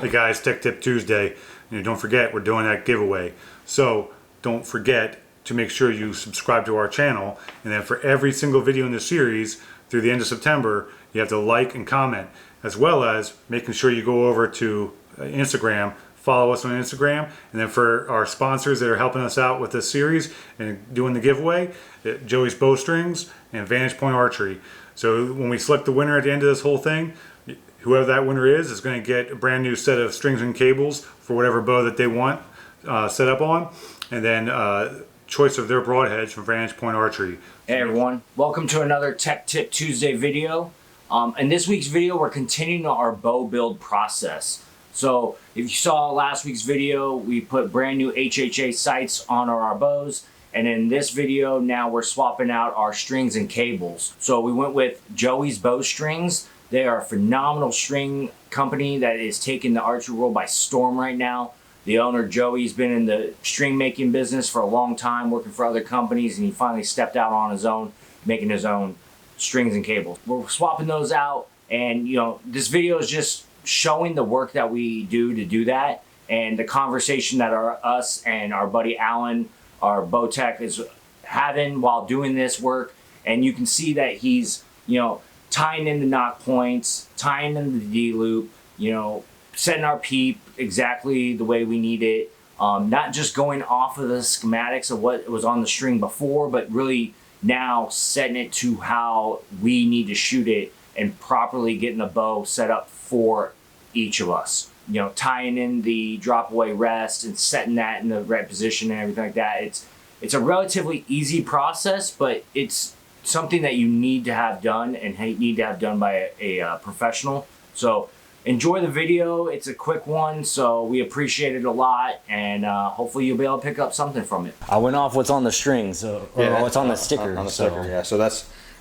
Hey guys, Tech Tip Tuesday. Don't forget, we're doing that giveaway. So don't forget to make sure you subscribe to our channel, and then for every single video in the series through the end of September, you have to like and comment, as well as making sure you go over to Instagram, follow us on Instagram, and then for our sponsors that are helping us out with this series and doing the giveaway, Joey's Bowstrings and Vantage Point Archery. So when we select the winner at the end of this whole thing, whoever that winner is going to get a brand new set of strings and cables for whatever bow that they want set up on, and then choice of their broadheads from Vantage Point Archery. Hey everyone, welcome to another Tech Tip Tuesday video. In this week's video, we're continuing our bow build process. So if you saw last week's video, we put brand new HHA sights on our bows. And in this video, now we're swapping out our strings and cables. So we went with Joey's Bowstrings. They are a phenomenal string company that is taking the archery world by storm right now. The owner, Joey's been in the string making business for a long time, working for other companies, and he finally stepped out on his own, making his own strings and cables. We're swapping those out, and this video is just showing the work that we do to do that, and the conversation that us and our buddy Alan, our bow tech, is having while doing this work. And you can see that he's, tying in the knock points, tying in the D loop, setting our peep exactly the way we need it. Not just going off of the schematics of what was on the string before, but really now setting it to how we need to shoot it and properly getting the bow set up for each of us. Tying in the drop away rest and setting that in the right position and everything like that. It's a relatively easy process, but it's something that you need to have done and need to have done by a professional. So enjoy the video. It's a quick one, so we appreciate it a lot, and hopefully you'll be able to pick up something from it. I went off what's on the string, so what's on the sticker. On the sticker, yeah. So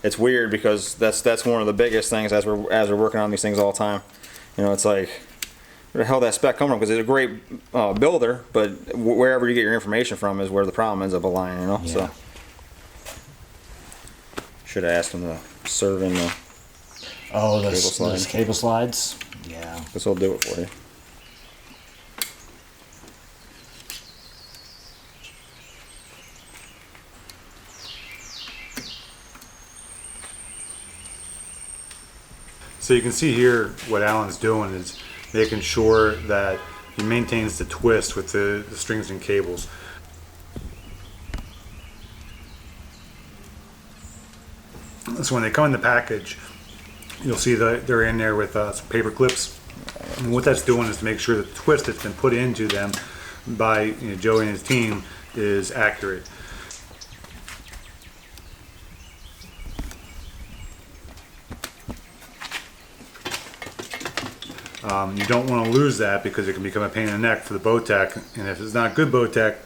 it's weird because that's one of the biggest things as we're working on these things all the time. It's like, where the hell that spec come from? Because it's a great builder, but wherever you get your information from is where the problem ends up lying. Yeah. So should have asked him to serve in the those cable slides. Yeah. This will do it for you. So you can see here what Alan's doing is making sure that he maintains the twist with the strings and cables. So when they come in the package, you'll see that they're in there with some paper clips. And what that's doing is to make sure that the twist that's been put into them by Joey and his team is accurate. You don't want to lose that because it can become a pain in the neck for the bow tech, and if it's not good bow tech,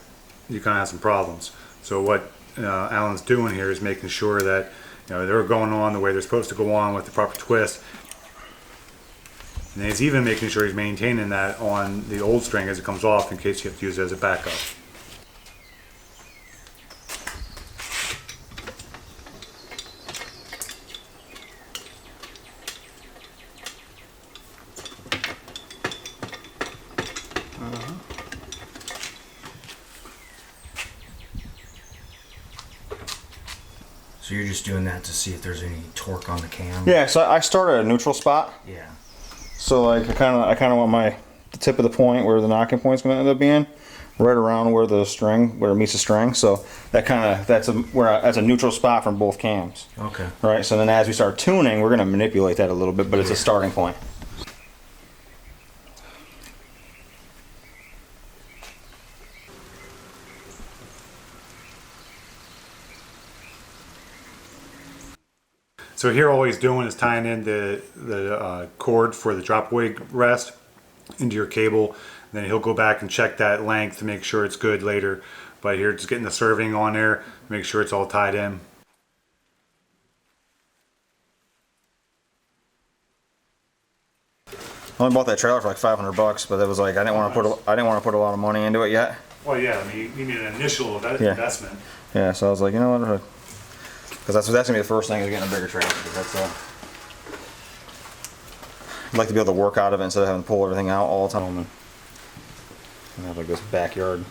you kind of have some problems. So what Alan's doing here is making sure that they're going on the way they're supposed to go on with the proper twist. And he's even making sure he's maintaining that on the old string as it comes off in case you have to use it as a backup. So you're just doing that to see if there's any torque on the cam? Yeah, so I start at a neutral spot. Yeah. So like I kind of want the tip of the point where the knocking point's going to end up being, right around where it meets the string. So that's a neutral spot from both cams. Okay. Right. So then as we start tuning, we're going to manipulate that a little bit, but it's a starting point. So here all he's doing is tying in the cord for the drop away rest into your cable. Then he'll go back and check that length to make sure it's good later. But here just getting the serving on there, make sure it's all tied in. I only bought that trailer for like $500, but it was like I didn't want to put a lot of money into it yet. Well, yeah, I mean you need an initial investment. Yeah, so I was like, you know what? Because that's gonna be the first thing is getting a bigger trailer. Because that's I'd like to be able to work out of it instead of having to pull everything out all the time. And have like this backyard.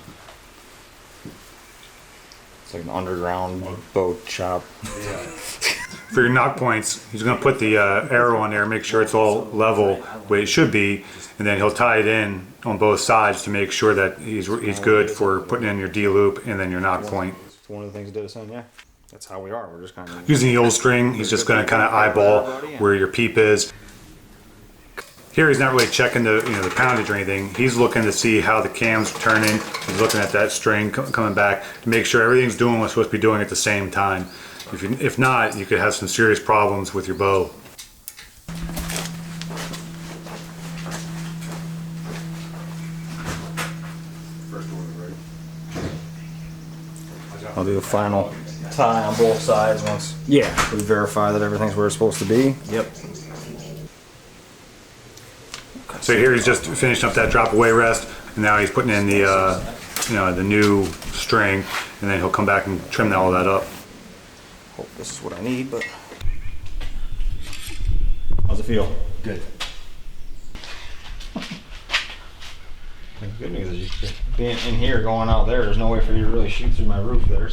It's like an underground boat shop. For your knock points, he's going to put the arrow on there, make sure it's all level where it should be, and then he'll tie it in on both sides to make sure that he's good for putting in your D-loop and then your knock point. It's one of the things that did us in, yeah. That's how we are. We're just kind of Using the old string, he's just going to kind of eyeball where your peep is. Here he's not really checking the the poundage or anything. He's looking to see how the cam's turning. He's looking at that string coming back to make sure everything's doing what it's supposed to be doing at the same time. If not, you could have some serious problems with your bow. I'll do a final tie on both sides once we verify that everything's where it's supposed to be. Yep. So here he's just finished up that drop away rest, and now he's putting in the the new string, and then he'll come back and trim all that up. Hope this is what I need, but how's it feel? Good. The good news is being in here, going out there's no way for you to really shoot through my roof there.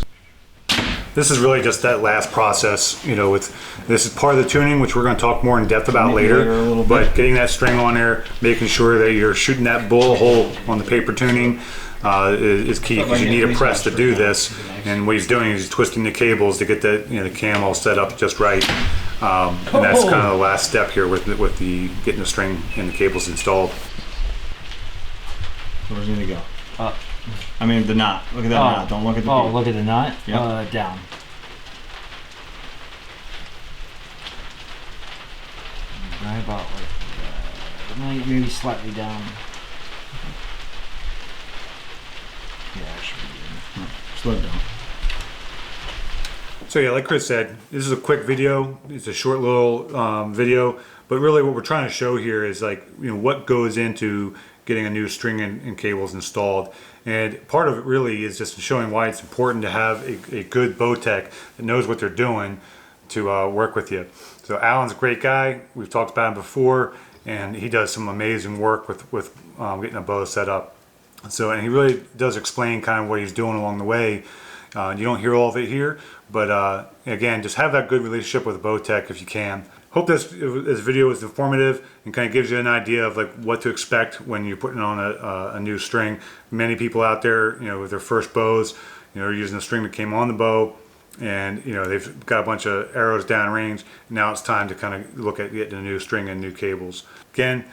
This is really just that last process, with this is part of the tuning, which we're going to talk more in depth about later. But getting that string on there, making sure that you're shooting that bullet hole on the paper tuning is key, because you need a press to do this. And what he's doing is he's twisting the cables to get the the cam all set up just right. And that's kind of the last step here with the getting the string and the cables installed. Where's it gonna go? Up. I mean the knot. Look at that knot. Don't look at the Oh, look at the knot? Yep. Down. Right about like maybe slightly down. Yeah, that should be good. Slow it down. So yeah, like Chris said, this is a quick video. It's a short little video, but really what we're trying to show here is what goes into getting a new string and cables installed. And part of it really is just showing why it's important to have a good bow tech that knows what they're doing to work with you. So Alan's a great guy. We've talked about him before, and he does some amazing work with getting a bow set up. So, and he really does explain kind of what he's doing along the way. You don't hear all of it here, but again, just have that good relationship with a bow tech if you can. Hope this video is informative and kind of gives you an idea of what to expect when you're putting on a new string. Many people out there, with their first bows, are using the string that came on the bow, and they've got a bunch of arrows downrange. Now it's time to kind of look at getting a new string and new cables. Again,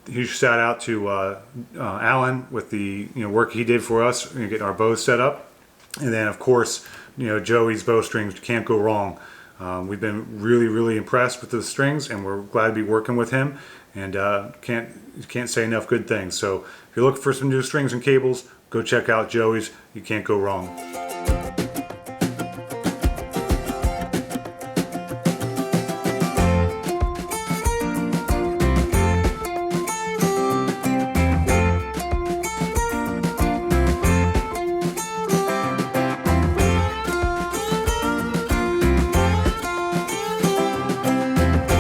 huge shout out to Alan with the work he did for us getting our bows set up, and then of course Joey's bowstrings. Can't go wrong. We've been really impressed with the strings, and we're glad to be working with him, and can't say enough good things. So if you're looking for some new strings and cables, go check out Joey's. You can't go wrong.